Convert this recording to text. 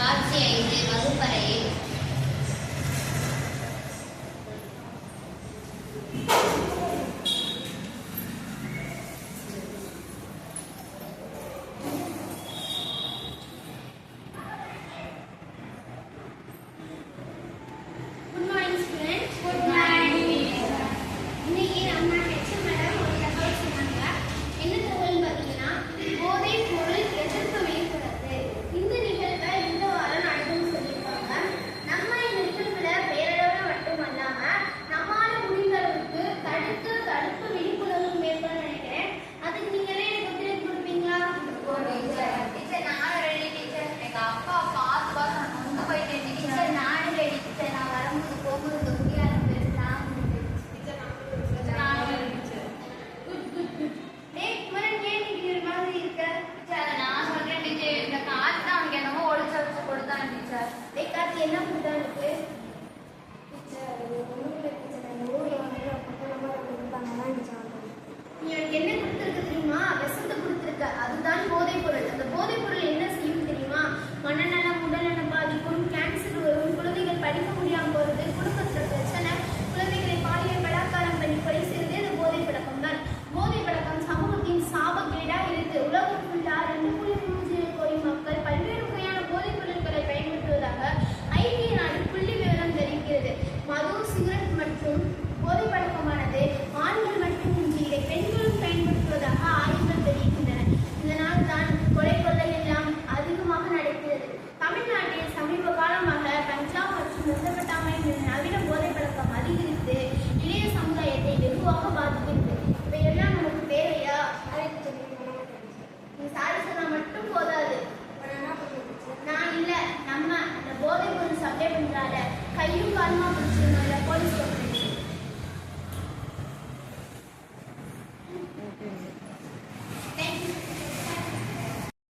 காட்சி 5 வகுப்பறையில். என்ன புத்தகத்துக்கு நீ எனக்கு என்ன கொடுத்துருக்கு தெரியுமா? விஷத்தை கொடுத்துருக்க. அதுதான் போதைப் பொருள். அந்த போதைப் பொருள் என்ன செய்யும் தெரியுமா? மனநலம் உடல்நலம் பாதிக்கும், கேன்சர் வரும், குழந்தைகள் படிக்க முடியாம போறது, குடும்பத்துல பிரச்சனை, குழந்தைகளை பாலியல் பலாத்காரம் பண்ணி கொலை செய்யறதே அந்த போதை பழக்கம் தான். போதை பழக்கம் சமூகத்தின் சாபக்கேடா இருக்கு. உலகம் ஃபுல்லா 2.3 கோடி மக்கள் பல்வேறு வகையான போதைப் பொருட்களை பயன்படுத்துவதாக ஐக்கிய நாடு புள்ளி விவரம் தெரிவிக்கிறது. மது, சிகரெட் மற்றும் போதை பழக்கமானது ஆண்கள் மட்டுமின்றி இதை பெண்களும் பயன்படுத்துவதாக ஆய்வுகள் தெரிவிக்கின்றன. இதனால் தான் கொலை கொள்ளை எல்லாம் அதிகமாக நடக்கிறது. தமிழ்நாட்டில் சமீப காலமாக கஞ்சா மற்றும் மெத்தபெட்டாமை நவீன போதை பழக்கம் அதிகரித்து இளைய சமுதாயத்தை வெகுவாக பாதிக்கிறது. இவையெல்லாம் நமக்கு தேவையா? நீ சாரி சொன்னா மட்டும் போதாது. நான் இல்ல, நம்ம அந்த போதை பொருள் சப்ளை பண்றால கையும் காலமா பிடிச்சிருந்தோம் போலீஸ்